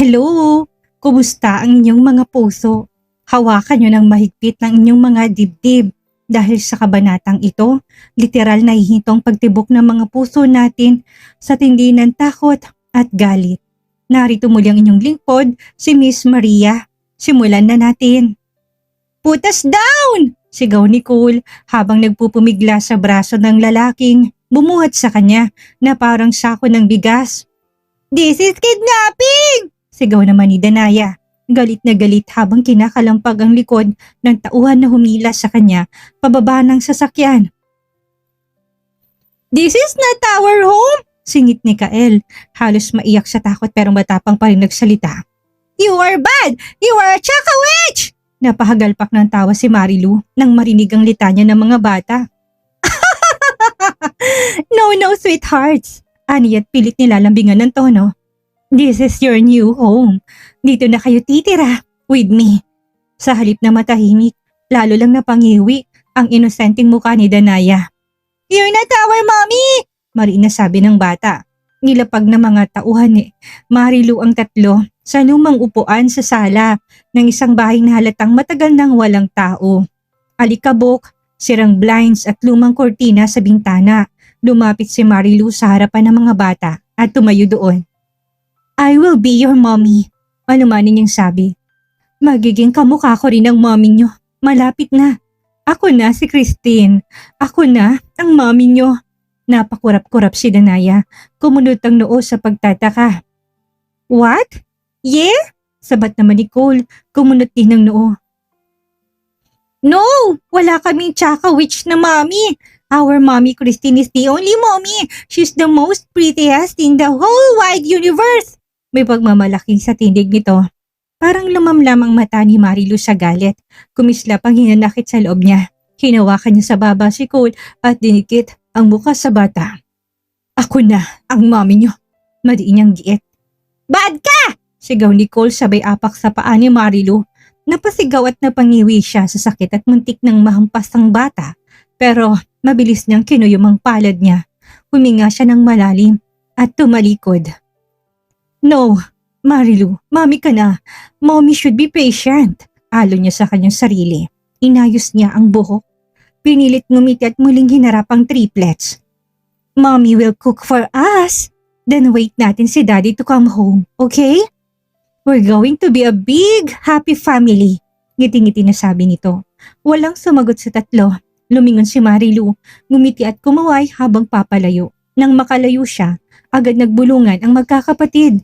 Hello! Kumusta ang inyong mga puso? Hawakan nyo ng mahigpit ng inyong mga dibdib dahil sa kabanatang ito, literal na hihintong pagtibok ng mga puso natin sa tindi ng takot at galit. Narito muli ang inyong lingkod, si Miss Maria. Simulan na natin. Putas down! Sigaw ni Cole habang nagpupumigla sa braso ng lalaking bumuhat sa kanya na parang sako ng bigas. This is kidnapping! Sigaw naman ni Danaya. Galit na galit habang kinakalampag ang likod ng tauhan na humila sa kanya pababa ng sasakyan. This is not our home! Singit ni Kael. Halos maiyak sa takot pero matapang pa rin nagsalita. You are bad! You are a chaka witch! Napahagalpak ng tawa si Marilu nang marinig ang litanya ng mga bata. No, sweethearts! Ani at pilit nilalambingan ng tono. This is your new home. Dito na kayo titira with me. Sa halip na matahimik, lalo lang napangiwi ang inosenteng mukha ni Danaya. You're not our mommy! Mariin na sabi ng bata. Nilapag na mga tauhan ni Marilu ang tatlo sa lumang upuan sa sala ng isang bahay na halatang matagal nang walang tao. Alikabok, sirang blinds at lumang kortina sa bintana. Lumapit si Marilu sa harapan ng mga bata at tumayo doon. I will be your mommy, anumanin niyang sabi. Magiging kamukha ko rin ang mommy niyo. Malapit na. Ako na si Christine. Ako na ang mommy niyo. Napakurap-kurap si Danaya. Kumunot ang noo sa pagtataka. What? Yeah? Sabat naman ni Cole. Kumunot din ng noo. No! Wala kaming chaka witch na mommy. Our mommy Christine is the only mommy. She's the most prettiest in the whole wide universe. May pagmamalaking sa tindig nito. Parang lumamlam ang mata ni Marilu sa galit. Kumislap ang hinanakit sa loob niya. Hinawakan niya sa baba si Cole at dinikit ang bukas sa bata. Ako na ang mommy niyo. Madiin niyang giit. Bad ka! Sigaw ni Cole sabay apak sa paa ni Marilu. Napasigaw at napangiwi siya sa sakit at muntik ng mahampas ang bata. Pero mabilis niyang kinuyom ang palad niya. Huminga siya ng malalim at tumalikod. No, Marilu, mami ka na. Mommy should be patient. Alon niya sa kanyang sarili. Inayos niya ang buhok. Pinilit ngumiti at muling hinarap ang triplets. Mommy will cook for us. Then wait natin si Daddy to come home, okay? We're going to be a big, happy family. Ngiti-ngiti na sabi nito. Walang sumagot sa tatlo. Lumingon si Marilu, ngumiti at kumaway habang papalayo. Nang makalayo siya, agad nagbulungan ang magkakapatid.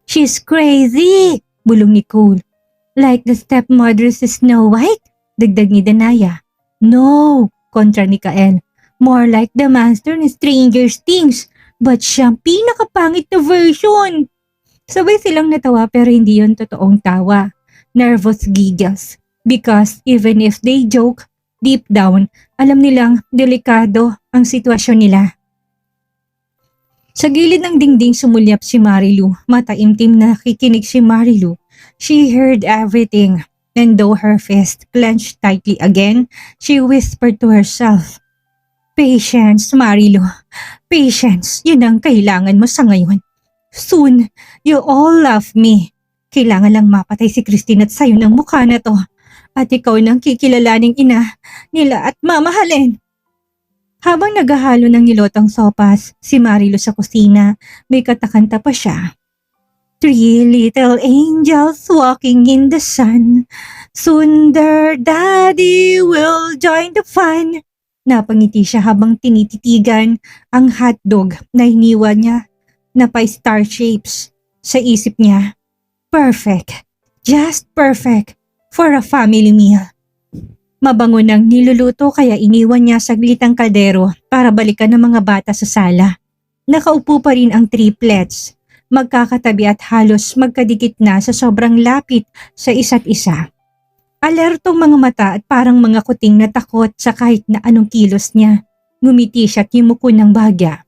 She's crazy! Bulong ni Cole. Like the stepmother sa Snow White? Dagdag ni Danaya. No, kontra ni Kael. More like the monster ni Stranger Things. But siyang pinakapangit na version. Sabay silang natawa pero hindi yon totoong tawa. Nervous giggles. Because even if they joke, deep down, alam nilang delikado ang sitwasyon nila. Sa gilid ng dingding sumulyap si Marilu. Mataimtim na nakikinig si Marilu. She heard everything. And though her fist clenched tightly again, she whispered to herself, Patience, Marilu. Patience, yun ang kailangan mo sa ngayon. Soon, you all love me. Kailangan lang mapatay si Christine at sayo ng mukha na to. At ikaw nang kikilalaning ina nila at mamahalin. Habang naghahalo ng nilotong sopas, si Marilu sa kusina, may katakanta pa siya. Three little angels walking in the sun. Soon their daddy will join the fun. Napangiti siya habang tinititigan ang hotdog na hiniwa niya na pa star shapes. Sa isip niya, perfect, just perfect for a family meal. Mabango nang niluluto kaya iniwan niya saglit ang kaldero para balikan ng mga bata sa sala. Nakaupo pa rin ang triplets. Magkakatabi at halos magkadikit na sa sobrang lapit sa isa't isa. Alertong mga mata at parang mga kuting na takot sa kahit na anong kilos niya. Ngumiti siya at yumuko ng bahagya.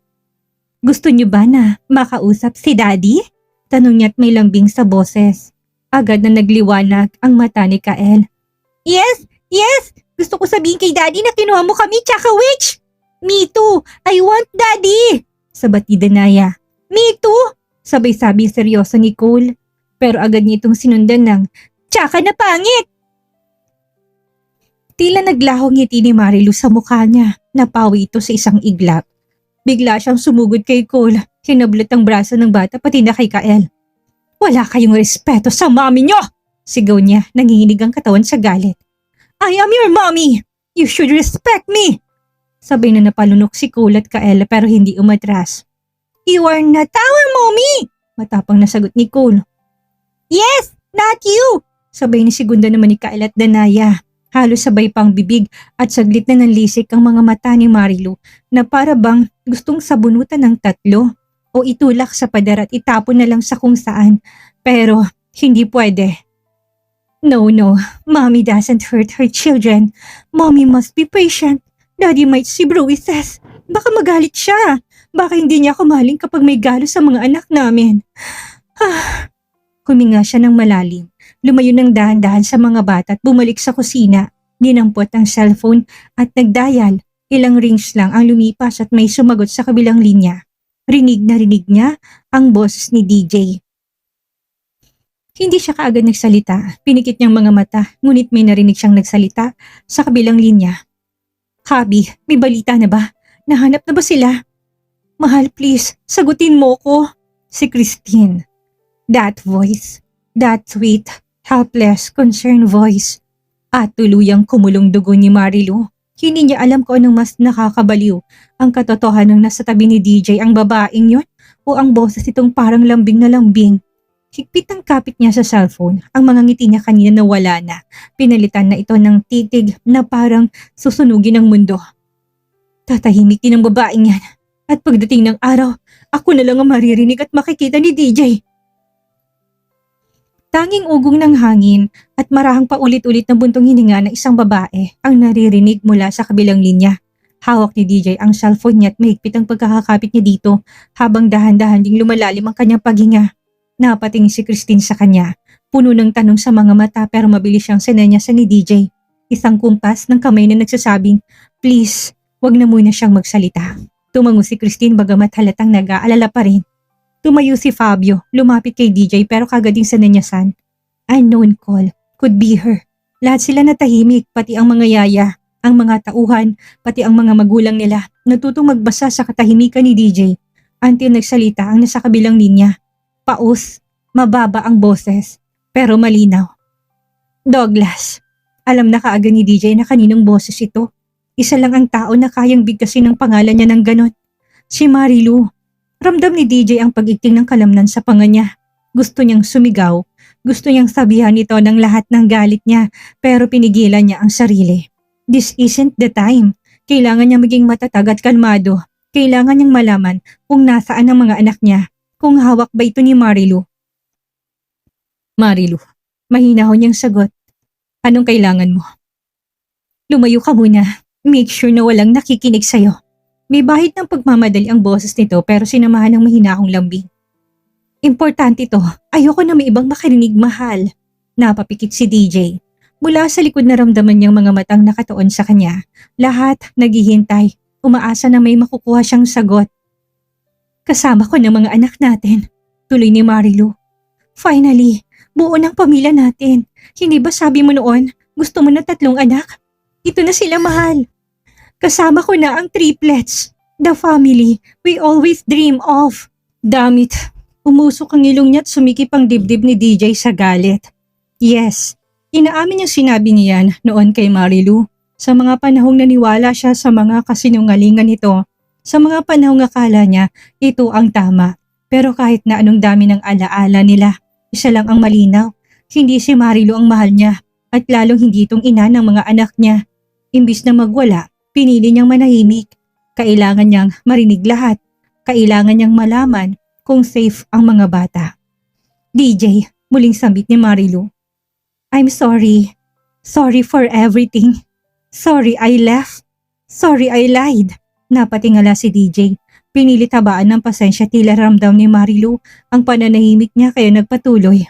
Gusto niyo ba na makausap si Daddy? Tanong niya at may lambing sa boses. Agad na nagliwanag ang mata ni Kael. Yes! Gusto ko sabihin kay Daddy na kinuha mo kami, tsaka witch! Me too! I want Daddy! Sabat ni Danaya. Me too! Sabay-sabing seryoso ni Cole. Pero agad niya itong sinundan ng, "Tsaka na pangit!" Tila naglahong ngiti ni Marilu sa mukha niya. Napawi ito sa isang iglap. Bigla siyang sumugod kay Cole. Hinablot ang braso ng bata pati na kay Kael. "Wala kayong respeto sa mommy niyo!" Sigaw niya, nanginginig ang katawan sa galit. "I am your mommy! You should respect me!" Sabay na napalunok si Cole at Kael pero hindi umatras. "You are not our mommy!" Matapang na sagot ni Cole. "Yes, not you!" Sabay ni Segunda naman ni Kael at Danaya. Halos sabay pang bibig at saglit na nanlisik ang mga mata ni Marilu na para bang gustong sabunutan ng tatlo o itulak sa pader at itapon na lang sa kung saan. Pero hindi pwede. No, mommy doesn't hurt her children. Mommy must be patient. Daddy might see bruises. Baka magalit siya. Baka hindi niya ako mahalin kapag may galo sa mga anak namin. Huminga siya ng malalim. Lumayo ng dahan-dahan sa mga bata at bumalik sa kusina. Dinampot ang cellphone at nagdial. Ilang rings lang ang lumipas at may sumagot sa kabilang linya. Rinig na rinig niya ang boses ni DJ. Hindi siya kaagad nagsalita. Pinikit niyang mga mata, ngunit may narinig siyang nagsalita sa kabilang linya. "Habi, may balita na ba? Nahanap na ba sila?" "Mahal, please, sagutin mo ko." Si Christine. That voice, that sweet, helpless, concerned voice. At tuluyang kumulong dugo ni Marilu. Hindi niya alam kung anong mas nakakabaliw, ang katotohanan nasa tabi ni DJ ang babaeng yon o ang boses itong parang lambing na lambing. Higpit ang kapit niya sa cellphone, ang mga ngiti niya kanina nawala na. Pinalitan na ito ng titig na parang susunugin ang mundo. Tatahimik din ang babaeng yan. At pagdating ng araw, ako na lang ang maririnig at makikita ni DJ. Tanging ugong ng hangin at marahang paulit-ulit na buntong hininga ng isang babae ang naririnig mula sa kabilang linya. Hawak ni DJ ang cellphone niya at mahigpit ang pagkakakapit niya dito habang dahan-dahan ding lumalalim ang kanyang paghinga. Napatingin si Christine sa kanya, puno ng tanong sa mga mata pero mabilis siyang sinenyasan ni DJ. Isang kumpas ng kamay na nagsasabing, "Please, wag na muna siyang magsalita." Tumango si Christine bagamat halatang nag-aalala pa rin. Tumayo si Fabio, lumapit kay DJ pero kagading sinenyasan. Unknown call, could be her. Lahat sila natahimik, pati ang mga yaya, ang mga tauhan, pati ang mga magulang nila. Natutong magbasa sa katahimikan ni DJ. Until nagsalita ang nasa kabilang linya. Paus, mababa ang boses, pero malinaw. "Douglas." Alam na kaagad ni DJ na kaninong boses ito. Isa lang ang tao na kayang bigkasin ng pangalan niya ng ganon. Si Marilu. Ramdam ni DJ ang pag-igting ng kalamnan sa panga niya. Gusto niyang sumigaw. Gusto niyang sabihan ito ng lahat ng galit niya pero pinigilan niya ang sarili. This isn't the time. Kailangan niya maging matatag at kalmado. Kailangan niyang malaman kung nasaan ang mga anak niya. Kung hawak ba ito ni Marilu. "Marilu," mahinahon niyang sagot. "Anong kailangan mo?" "Lumayo ka muna. Make sure na walang nakikinig sa'yo." May bahid ng pagmamadali ang boses nito pero sinamahan ng mahinahong lambing. "Importante to. Ayoko na may ibang makarinig, mahal." Napapikit si DJ. Mula sa likod naramdaman niyang mga matang nakatuon sa kanya. Lahat naghihintay, umaasa na may makukuha siyang sagot. "Kasama ko ng mga anak natin," tuloy ni Marilu. "Finally, buo ng pamilya natin. Hindi ba sabi mo noon, gusto mo na 3 anak? Ito na sila, mahal. Kasama ko na ang triplets. The family we always dream of." Damit, umusok ang ilong niya at sumikip ang dibdib ni DJ sa galit. Yes, inaamin niyang sinabi niyan noon kay Marilu. Sa mga panahong naniwala siya sa mga kasinungalingan nito. Sa mga panahong akala niya ito ang tama. Pero kahit na anong dami ng alaala nila, isa lang ang malinaw. Hindi si Marilu ang mahal niya at lalong hindi itong ina ng mga anak niya. Imbis na magwala, pinili niyang manahimik. Kailangan niyang marinig lahat. Kailangan niyang malaman kung safe ang mga bata. "DJ," muling sambit ni Marilu. "I'm sorry. Sorry for everything. Sorry I left. Sorry I lied." Napatingala si DJ. Pinilit habaan ng pasensya tila ramdam ni Marilu ang pananahimik niya kaya nagpatuloy.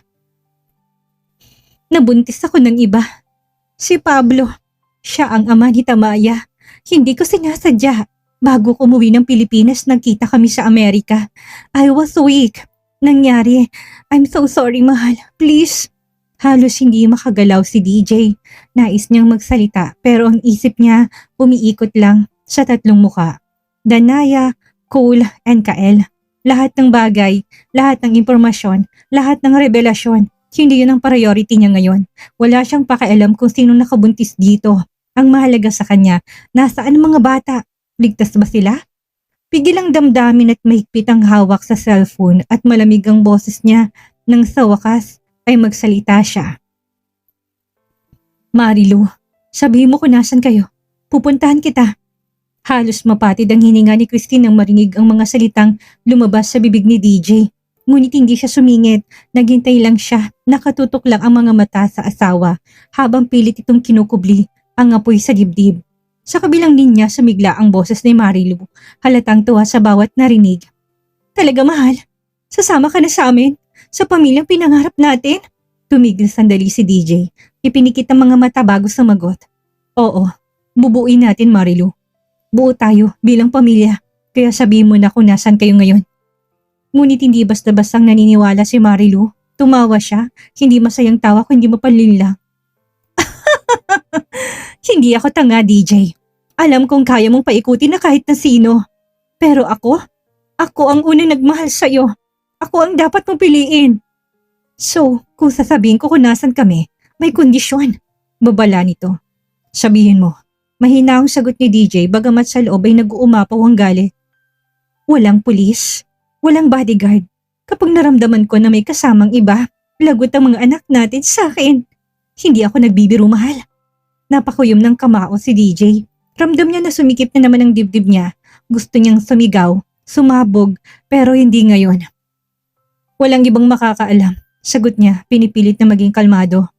"Nabuntis ako ng iba. Si Pablo. Siya ang ama ni Tamaya. Hindi ko sinasadya. Bago ko umuwi ng Pilipinas, nagkita kami sa Amerika. I was weak. nangyari? I'm so sorry, mahal. Please. Halos hindi makagalaw si DJ. Nais niyang magsalita pero ang isip niya umiikot lang sa tatlong muka. Danaya, Cole, and Kael. Lahat ng bagay, lahat ng impormasyon, lahat ng revelasyon. Hindi yun ang priority niya ngayon. Wala siyang pakialam kung sino nakabuntis dito. Ang mahalaga sa kanya, nasaan ang mga bata? Ligtas ba sila? Pigil ang damdamin at mahigpit ang hawak sa cellphone at malamig ang boses niya nang sa wakas ay magsalita siya. Marilu, sabihin mo kung nasan kayo. Pupuntahan kita. Halos mapatid ang hininga ni Christine nang marinig ang mga salitang lumabas sa bibig ni DJ. Ngunit hindi siya sumingit, naghintay lang siya, nakatutok lang ang mga mata sa asawa habang pilit itong kinukubli ang apoy sa dibdib. Sa kabilang linya sumigla ang boses ni Marilu, halatang tuwa sa bawat narinig. Talaga mahal, sasama ka na sa amin, sa pamilyang pinangarap natin? Tumigil sandali si DJ, ipinikit ang mga mata bago sumagot. Oo, bubuuin natin Marilu. Buo tayo bilang pamilya, kaya sabihin mo na kung nasan kayo ngayon. Ngunit hindi basta-bastang naniniwala si Marilu. Tumawa siya, hindi masayang tawa kundi mapanlinlang. Hindi ako tanga, DJ. Alam kong kaya mong paikutin na kahit na sino. Pero ako ang unang nagmahal sa'yo. Ako ang dapat mong piliin. So, kung sasabihin ko kung nasan kami, may kondisyon. Babala nito. Sabihin mo. Mahina ang sagot ni DJ bagamat sa loob ay nag-uumapaw ang galit. Walang pulis. Walang bodyguard. Kapag naramdaman ko na may kasamang iba, lagot ang mga anak natin sa akin. Hindi ako nagbibiro, mahal. Napakuyom ng kamao si DJ. Ramdam niya na sumikip na naman ang dibdib niya. Gusto niyang sumigaw, sumabog, pero hindi ngayon. Walang ibang makakaalam. Sagot niya, pinipilit na maging kalmado.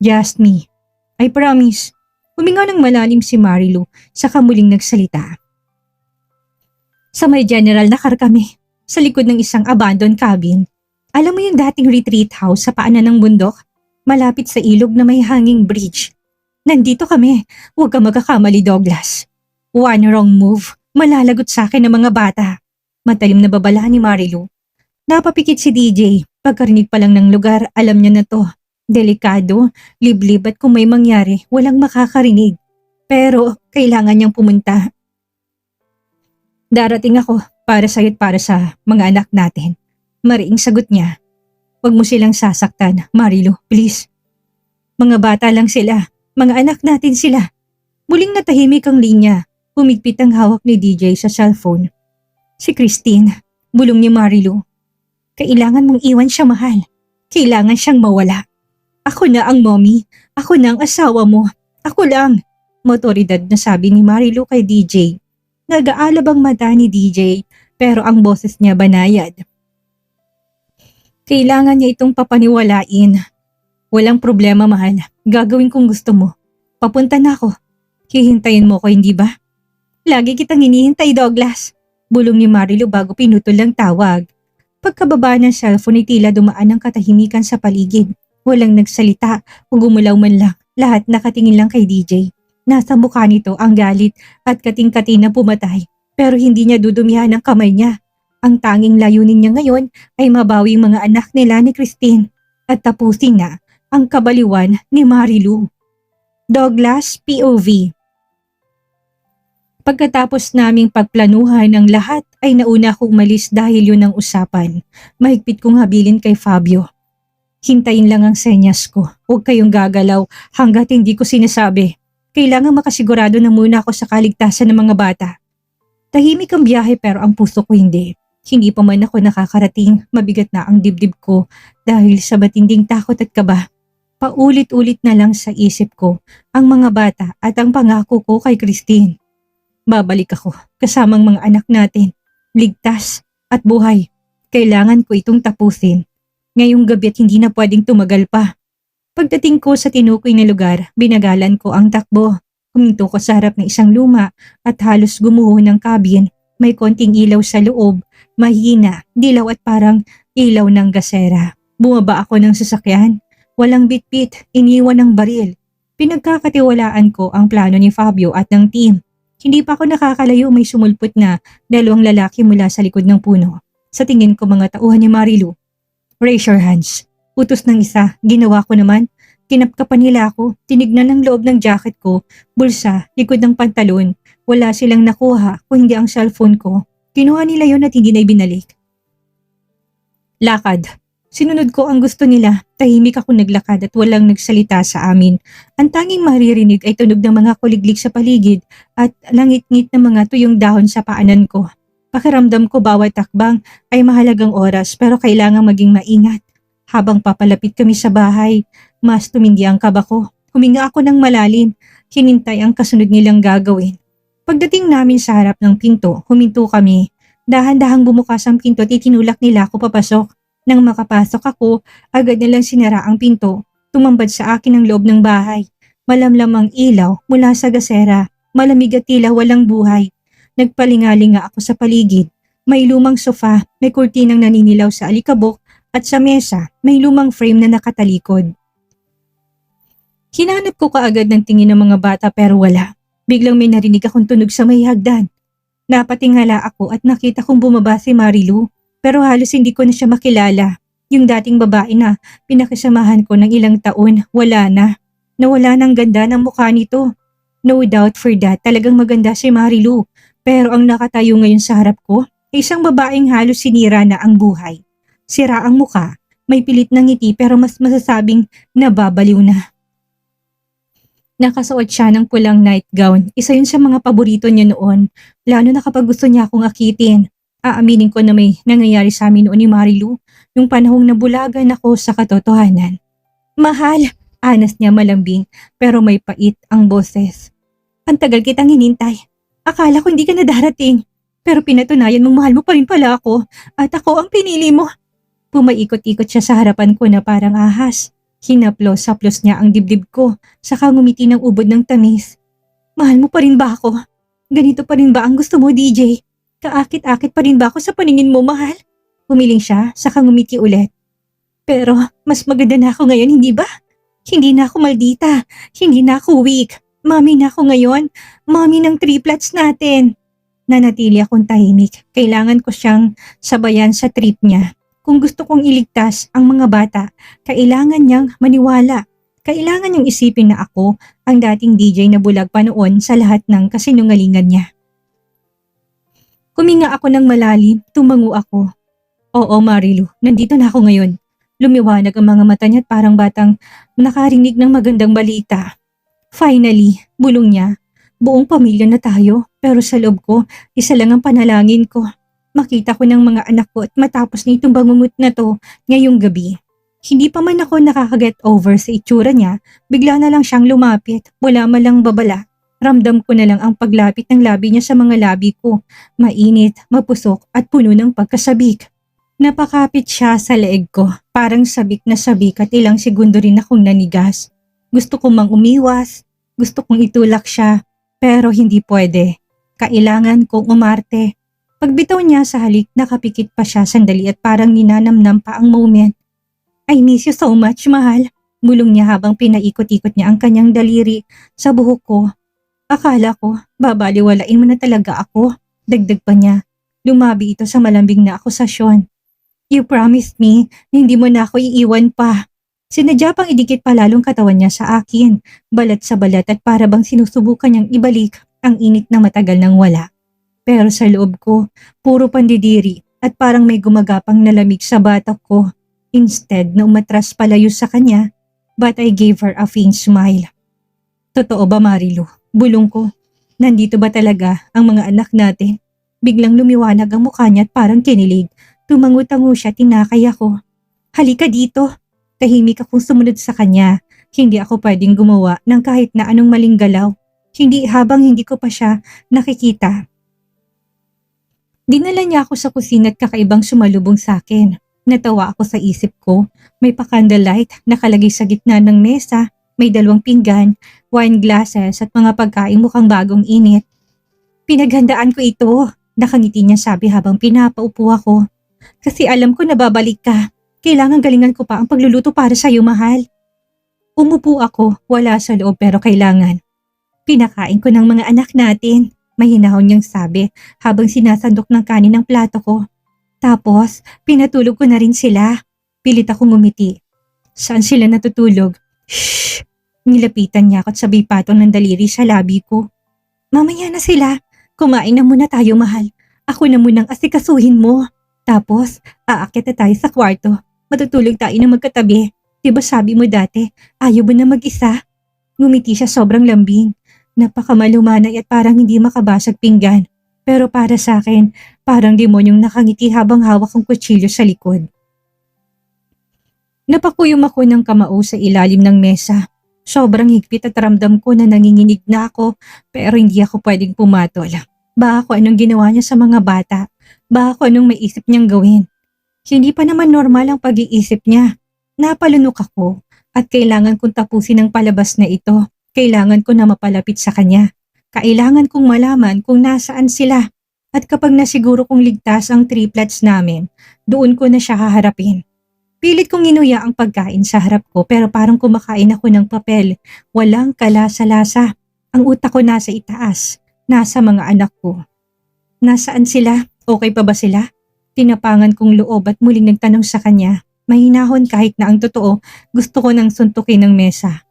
Just me. I promise. Huminga ng malalim si Marilu, saka muling nagsalita. Sa may general na car kami. Sa likod ng isang abandoned cabin. Alam mo yung dating retreat house sa paanan ng bundok? Malapit sa ilog na may hanging bridge. Nandito kami. Huwag ka magkakamali, Douglas. One wrong move. Malalagot sa akin ng mga bata. Matalim na babala ni Marilu. Napapikit si DJ. Pagkarinig pa lang ng lugar, alam niya na to. Delikado, liblib at kung may mangyari, walang makakarinig. Pero kailangan niyang pumunta. Darating ako. Para sa'yo't para sa mga anak natin. Mariing sagot niya. Huwag mo silang sasaktan, Marilu, please. Mga bata lang sila. Mga anak natin sila. Muling natahimik ang linya. Humigpit ang hawak ni DJ sa cellphone. Si Christine, bulong ni Marilu. Kailangan mong iwan siya, mahal. Kailangan siyang mawala. Ako na ang mommy. Ako na ang asawa mo. Ako lang. Motoridad na sabi ni Marilu kay DJ. Nag-aalab ang mata ni DJ pero ang boses niya banayad. Kailangan niya itong papaniwalain. Walang problema, mahal. Gagawin kung gusto mo. Papunta na ako. Hihintayin mo ko, hindi ba? Lagi kitang hinihintay, Douglas. Bulong ni Marilu bago pinutol ang tawag. Pagkababa ng cellphone ay tila dumaan ang katahimikan sa paligid. Walang nagsalita o gumulaw man lang. Lahat nakatingin lang kay DJ. Nasa mukha nito ang galit at kating-kati na pumatay pero hindi niya dudumihan ang kamay niya. Ang tanging layunin niya ngayon ay mabawi ang mga anak nila ni Christine at tapusin na ang kabaliwan ni Marilu. Douglas POV. Pagkatapos naming pagplanuhan ng lahat ay nauna akong umalis dahil yun ang usapan. Mahigpit kong habilin kay Fabio. Hintayin lang ang senyas ko. Huwag kayong gagalaw hanggat hindi ko sinasabi. Kailangan makasigurado na muna ako sa kaligtasan ng mga bata. Tahimik ang biyahe pero ang puso ko hindi. Hindi pa man ako nakakarating, mabigat na ang dibdib ko dahil sa matinding takot at kaba. Paulit-ulit na lang sa isip ko ang mga bata at ang pangako ko kay Christine. Babalik ako kasamang mga anak natin, ligtas at buhay. Kailangan ko itong tapusin. Ngayong gabi at hindi na pwedeng tumagal pa. Pagdating ko sa tinukoy na lugar, binagalan ko ang takbo. Huminto ko sa harap ng isang luma at halos gumuho ng kabin. May konting ilaw sa loob, mahina, dilaw at parang ilaw ng gasera. Bumaba ako ng sasakyan. Walang bitbit, iniwan ng baril. Pinagkakatiwalaan ko ang plano ni Fabio at ng team. Hindi pa ako nakakalayo may sumulpot na dalawang lalaki mula sa likod ng puno. Sa tingin ko mga tauhan ni Marilu. Raise your hands. Utos ng isa, ginawa ko naman. Kinapkapan nila ako, tinignan ng loob ng jacket ko, bulsa, likod ng pantalon. Wala silang nakuha kung hindi ang cellphone ko. Kinuha nila yon at hindi na ibinalik. Lakad. Sinunod ko ang gusto nila. Tahimik ako naglakad at walang nagsalita sa amin. Ang tanging maririnig ay tunog ng mga kuliglig sa paligid at langit-ngit ng mga tuyong dahon sa paanan ko. Pakiramdam ko bawat takbang ay mahalagang oras pero kailangang maging maingat. Habang papalapit kami sa bahay, mas tumindi ang kaba ko. Huminga ako ng malalim. Hinintay ang kasunod nilang gagawin. Pagdating namin sa harap ng pinto, huminto kami. Dahan-dahang bumukas ang pinto at itinulak nila ako papasok. Nang makapasok ako, agad nilang sinara ang pinto. Tumambad sa akin ang loob ng bahay. Malamlam ang ilaw mula sa gasera. Malamig at tila walang buhay. Nagpalingalinga ako sa paligid. May lumang sofa, may kurtinang naninilaw sa alikabok at sa mesa may lumang frame na nakatalikod. Hinanap ko kaagad ng tingin ng mga bata pero wala. Biglang may narinig akong tunog sa may hagdan. Napatingala ako at nakita kong bumaba si Marilu. Pero halos hindi ko na siya makilala. Yung dating babae na pinakisamahan ko ng ilang taon, wala na. Nawala ng ganda ng mukha nito. No doubt for that, talagang maganda si Marilu. Pero ang nakatayo ngayon sa harap ko, ay isang babaeng halos sinira na ang buhay. Sira ang mukha, may pilit ng ngiti pero mas masasabing nababaliw na. Nakasuot siya ng pulang nightgown. Isa yun sa mga paborito niya noon, lalo na kapag gusto niya akong akitin. Aaminin ko na may nangyayari sa amin noon ni Marilu nung panahong nabulagan ako sa katotohanan. Mahal, anas niya malambing pero may pait ang boses. Ang tagal kitang hinintay. Akala ko hindi ka na darating. Pero pinatunayan mong mahal mo pa rin pala ako at ako ang pinili mo. Pumaikot-ikot siya sa harapan ko na parang ahas. Hinaplos-haplos niya ang dibdib ko saka ngumiti ng ubod ng tamis. Mahal mo pa rin ba ako? Ganito pa rin ba ang gusto mo, DJ? Kaakit-akit pa rin ba ako sa paningin mo, mahal? Humiling siya, saka ngumiti ulit. Pero mas maganda na ako ngayon, hindi ba? Hindi na ako maldita, hindi na ako weak. Mami na ako ngayon, mami ng triplets natin. Nanatili akong tahimik, kailangan ko siyang sabayan sa trip niya. Kung gusto kong iligtas ang mga bata, kailangan niyang maniwala. Kailangan niyang isipin na ako ang dating DJ na bulag pa noon sa lahat ng kasinungalingan niya. Huminga ako ng malalim, tumango ako. Oo, Marilu, nandito na ako ngayon. Lumiwanag ang mga mata niya at parang batang nakarinig ng magandang balita. Finally, bulong niya, buong pamilya na tayo pero sa loob ko, isa lang ang panalangin ko. Makita ko ng mga anak ko at matapos na itong bangungot na to ngayong gabi. Hindi pa man ako nakakaget over sa itsura niya, bigla na lang siyang lumapit, wala malang babala. Ramdam ko na lang ang paglapit ng labi niya sa mga labi ko. Mainit, mapusok at puno ng pagkasabik. Napakapit siya sa leeg ko. Parang sabik na sabik at ilang segundo rin akong nanigas. Gusto kong mang umiwas. Gusto kong itulak siya. Pero hindi pwede. Kailangan kong umarte. Pagbitaw niya sa halik, nakapikit pa siya sandali at parang ninanamnam pa ang moment. I miss you so much, mahal. Bulong niya habang pinaikot-ikot niya ang kanyang daliri sa buhok ko. Akala ko, babaliwalain mo na talaga ako. Dagdag pa niya. Lumabi ito sa malambing na akusasyon. You promised me na hindi mo na ako iiwan pa. Sinadya pang idikit pa lalong katawan niya sa akin. Balat sa balat at para bang sinusubukan niyang ibalik ang init na matagal nang wala. Pero sa loob ko, puro pandidiri at parang may gumagapang nalamig sa batak ko. Instead na umatras palayo sa kanya, but I gave her a faint smile. Totoo ba, Marilu? Bulong ko. Nandito ba talaga ang mga anak natin? Biglang lumiwanag ang mukha niya at parang kinilig. Tumango-tango siya, tinakay ako. Halika dito. Tahimik akong sumunod sa kanya. Hindi ako pwedeng gumawa ng kahit na anong maling galaw. Hindi habang hindi ko pa siya nakikita. Dinala niya ako sa kusina at kakaibang sumalubong sa akin. Natawa ako sa isip ko. May pa-candlelight nakalagay sa gitna ng mesa. May 2 pinggan, wine glasses at mga pagkain mukhang bagong init. Pinaghandaan ko ito, nakangiti niya sabi habang pinapaupo ako. Kasi alam ko na babalik ka. Kailangan galingan ko pa ang pagluluto para sa'yo, mahal. Umupo ako, wala sa loob pero kailangan. Pinakain ko ng mga anak natin, mahinahon niyang sabi habang sinasandok ng kanin ng plato ko. Tapos, pinatulog ko na rin sila. Pilit akong ngumiti. Saan sila natutulog? Shh! Nilapitan niya ako at sabay patong ng daliri sa labi ko. Mamaya na sila. Kumain na muna tayo, mahal. Ako na munang asikasuhin mo. Tapos, aakyat na tayo sa kwarto. Matutulog tayo na magkatabi. Diba sabi mo dati, ayaw mo na mag-isa? Ngumiti siya sobrang lambing. Napakamalumanay at parang hindi makabasag pinggan. Pero para sa akin, parang demonyong nakangiti habang hawak ang kutsilyo sa likod. Napakuyom ako ng kamao sa ilalim ng mesa. Sobrang higpit at ramdam ko na nanginginig na ako pero hindi ako pwedeng pumatol. Baka anong ginawa niya sa mga bata. Baka anong maisip niyang gawin. Hindi pa naman normal ang pag-iisip niya. Napalunok ako at kailangan kong tapusin ang palabas na ito. Kailangan ko na mapalapit sa kanya. Kailangan kong malaman kung nasaan sila. At kapag nasiguro kong ligtas ang triplets namin, doon ko na siya haharapin. Pilit kong inuya ang pagkain sa harap ko pero parang kumakain ako ng papel. Walang kalasa-lasa. Ang utak ko nasa itaas. Nasa mga anak ko. Nasaan sila? Okay pa ba sila? Tinapangan kong loob at muling nagtanong sa kanya. Mahinahon kahit na ang totoo, gusto ko nang suntukin ng mesa.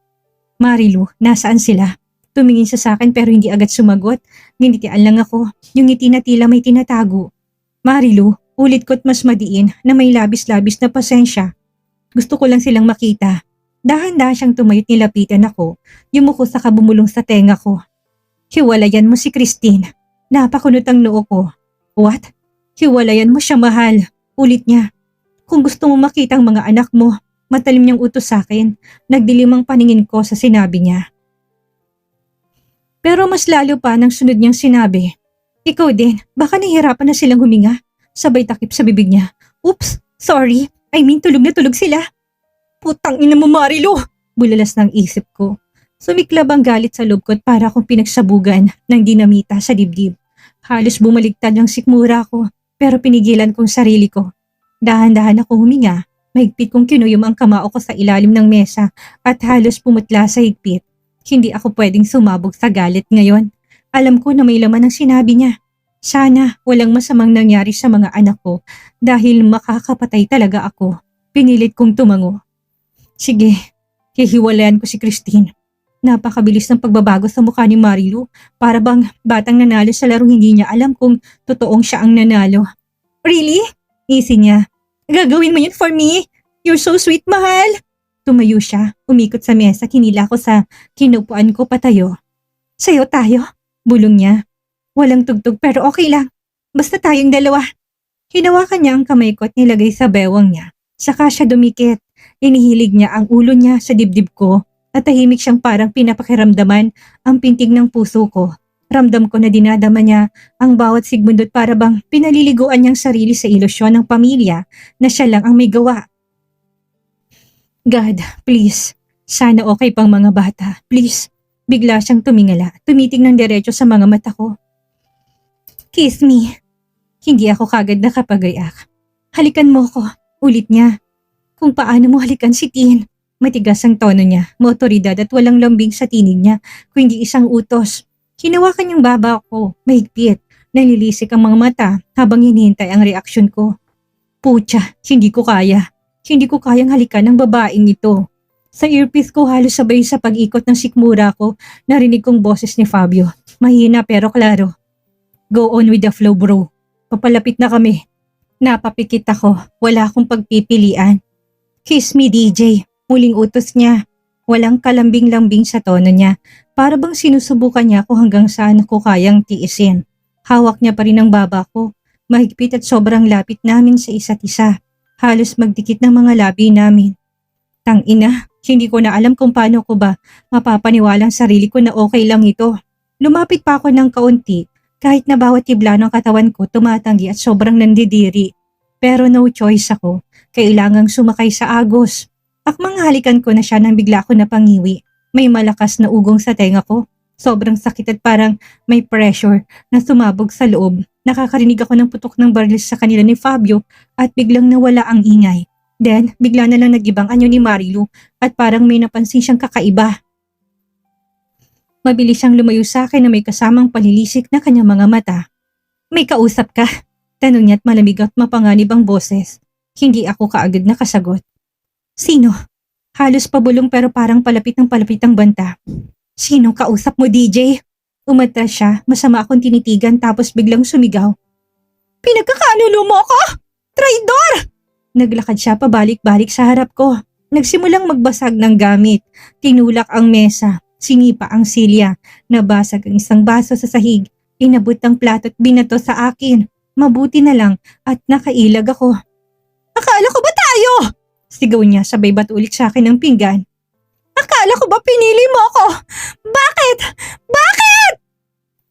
Marilu, nasaan sila? Tumingin siya sa akin pero hindi agad sumagot. Nginitian lang ako. Yung ngiti na tila may tinatago. Marilu, ulit ko't mas madiin na may labis-labis na pasensya. Gusto ko lang silang makita. Dahan-dahan siyang tumayot nilapitan ako. Yumuko sa kabumulong sa tenga ko. Hiwalayan mo si Christine. Napakunot ang noo ko. What? Hiwalayan mo siya, mahal. Ulit niya. Kung gusto mo makita ang mga anak mo, matalim niyang utos sa akin. Nagdilim ang paningin ko sa sinabi niya. Pero mas lalo pa nang sunod niyang sinabi. Ikaw din, baka nahihirapan na silang huminga. Sabay takip sa bibig niya. Oops, sorry. I mean tulog na tulog sila. Putang ina mo, Marilu! Bulalas ng isip ko. Sumiklab ang galit sa loob ko at para akong pinagsabugan ng dinamita sa dibdib. Halos bumaligtad ang sikmura ko pero pinigilan kong sarili ko. Dahan-dahan ako huminga. Mahigpit kong kinuyom ang kamao ko sa ilalim ng mesa at halos pumutla sa higpit. Hindi ako pwedeng sumabog sa galit ngayon. Alam ko na may laman ang sinabi niya. Sana walang masamang nangyari sa mga anak ko dahil makakapatay talaga ako. Pinilit kong tumango. Sige, hihiwalayan ko si Christine. Napakabilis ng pagbabago sa mukha ni Marilu. Para bang batang nanalo sa larong hindi niya alam kung totoong siya ang nanalo. Really? Isi niya. Gagawin mo yun for me? You're so sweet, mahal. Tumayo siya, umikot sa mesa, kinila ko sa kinupuan ko patayo. Sayo tayo? Bulong niya. Walang tugtog pero okay lang. Basta tayong dalawa. Hinawakan niya ang kamay ko at nilagay sa bewang niya. Saka siya dumikit. Inihilig niya ang ulo niya sa dibdib ko at tahimik siyang parang pinapakiramdaman ang pintig ng puso ko. Ramdam ko na dinadama niya ang bawat sigmundot para bang pinaliliguan niyang sarili sa ilusyon ng pamilya na siya lang ang may gawa. God, please. Sana okay pang mga bata. Please. Bigla siyang tumingala, tumitingnan diretso sa mga mata ko. Kiss me. Hindi ako kagad nakapagayak. Halikan mo ko. Ulit niya. Kung paano mo halikan si Tin. Matigas ang tono niya, motoridad at walang lambing sa tinig niya, kundi isang utos. Hinawakan niyang baba ko, mahigpit. Nalilisik ang mga mata habang hinihintay ang reaksyon ko. Pucha, hindi ko kaya. Hindi ko kayang halikan ng babaeng ito. Sa earpiece ko halos sabay sa pag-ikot ng sikmura ko, narinig kong boses ni Fabio. Mahina pero klaro. Go on with the flow, bro. Papalapit na kami. Napapikit ako, wala akong pagpipilian. Kiss me, DJ. Muling utos niya. Walang kalambing-lambing sa tono niya. Para bang sinusubukan niya kung hanggang saan ko kayang tiisin. Hawak niya pa rin ang baba ko. Mahigpit at sobrang lapit namin sa isa't isa. Halos magdikit ng mga labi namin. Tangina, hindi ko na alam kung paano ko ba mapapaniwalang sarili ko na okay lang ito. Lumapit pa ako ng kaunti kahit na bawat tibla ng katawan ko tumatanggi at sobrang nandidiri. Pero no choice ako. Kailangang sumakay sa agos. Akmang halikan ko na siya nang bigla ko napangiwi. May malakas na ugong sa tenga ko. Sobrang sakit at parang may pressure na sumabog sa loob. Nakakarinig ako ng putok ng baril sa kanila ni Fabio at biglang nawala ang ingay. Then, bigla na lang nag-ibang anyo ni Marilu at parang may napansin siyang kakaiba. Mabilis siyang lumayo sa akin na may kasamang palilisik na kanyang mga mata. May kausap ka? Tanong niya't malamig at mapanganib ang boses. Hindi ako kaagad nakasagot. Sino? Halos pabulong pero parang palapit ng palapit ang banta. Sinong kausap mo, DJ? Umatras siya, masama akong tinitigan tapos biglang sumigaw. Pinagkakanulo mo ako! Traidor! Naglakad siya pabalik-balik sa harap ko. Nagsimulang magbasag ng gamit. Tinulak ang mesa. Sinipa ang silya. Nabasag ang isang baso sa sahig. Inabot ang plato at binato sa akin. Mabuti na lang at nakailag ako. Akala ko ba tayo? Sigaw niya sabay bato ulit sa akin ng pinggan. Akala ko ba pinili mo ako? Bakit? Bakit?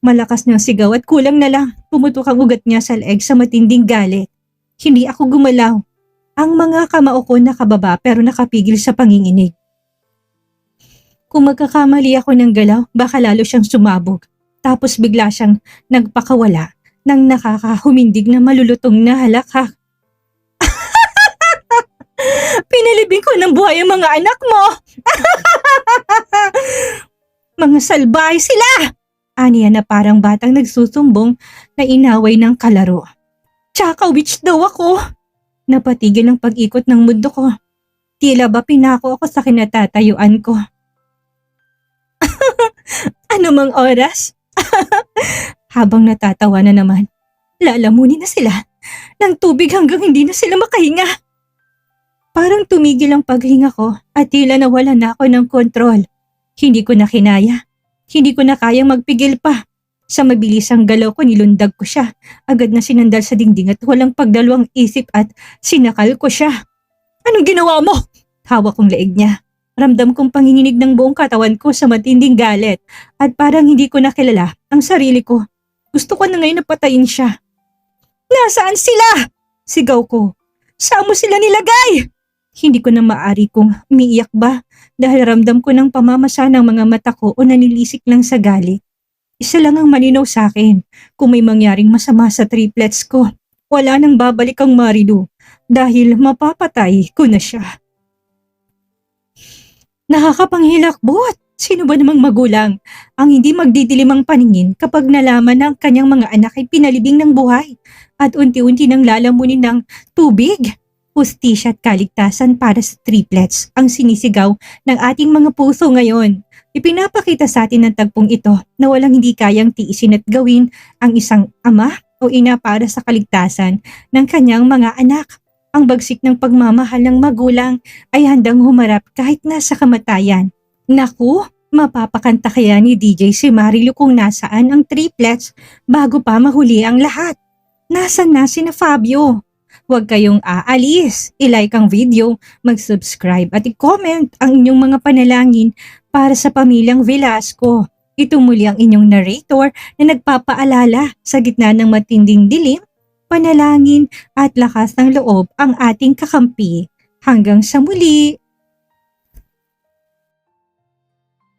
Malakas niyang sigaw at kulang na lang. Pumutok ang ugat niya sa leeg sa matinding galit. Hindi ako gumalaw. Ang mga kamao ko nakababa pero nakapigil sa panginginig. Kung magkakamali ako ng galaw, baka lalo siyang sumabog. Tapos bigla siyang nagpakawala ng nakakahumindig na malulutong na halakhak. Pinalibing ko ng buhay ang mga anak mo! Mga salbahe sila! Aniya na parang batang nagsusumbong na inaway ng kalaro. Tsaka witch daw ako! Napatigil ang pag-ikot ng mundo ko. Tila ba pinako ako sa kinatatayuan ko. Ano mang oras? Habang natatawa na naman, lalamunin na sila ng tubig hanggang hindi na sila makahinga. Parang tumigil ang paghinga ko at tila nawala na ako ng kontrol. Hindi ko na kinaya. Hindi ko na kayang magpigil pa. Sa mabilisang galaw ko nilundag ko siya. Agad na sinandal sa dingding at walang pagdalawang isip at sinakal ko siya. Anong ginawa mo? Hawak kong leeg niya. Ramdam kong panginginig ng buong katawan ko sa matinding galit at parang hindi ko nakilala ang sarili ko. Gusto ko na ngayon na patayin siya. Nasaan sila? Sigaw ko. Saan mo sila nilagay? Hindi ko na maari kung umiiyak ba dahil ramdam ko ng pamamasa ng mga mata ko o nanilisik lang sa galit. Isa lang ang malinaw sa akin, kung may mangyaring masama sa triplets ko, wala nang babalik ang Marilu dahil mapapatay ko na siya. Nakakapanghilakbot! Sino ba namang magulang ang hindi magdidilim ang paningin kapag nalaman na ang kanyang mga anak ay pinalibing ng buhay at unti-unti nang lalamunin ng tubig? Hustisya at kaligtasan para sa triplets ang sinisigaw ng ating mga puso ngayon. Ipinapakita sa atin ng tagpong ito na walang hindi kayang tiisin at gawin ang isang ama o ina para sa kaligtasan ng kanyang mga anak. Ang bagsik ng pagmamahal ng magulang ay handang humarap kahit nasa kamatayan. Naku, mapapakanta kaya ni DJ si Marilu kung nasaan ang triplets bago pa mahuli ang lahat. Nasaan na sina Fabio? Huwag kayong aalis. I-like ang video, mag-subscribe at i-comment ang inyong mga panalangin para sa pamilyang Velasco. Ito muli ang inyong narrator na nagpapaalala sa gitna ng matinding dilim, panalangin at lakas ng loob ang ating kakampi. Hanggang sa muli!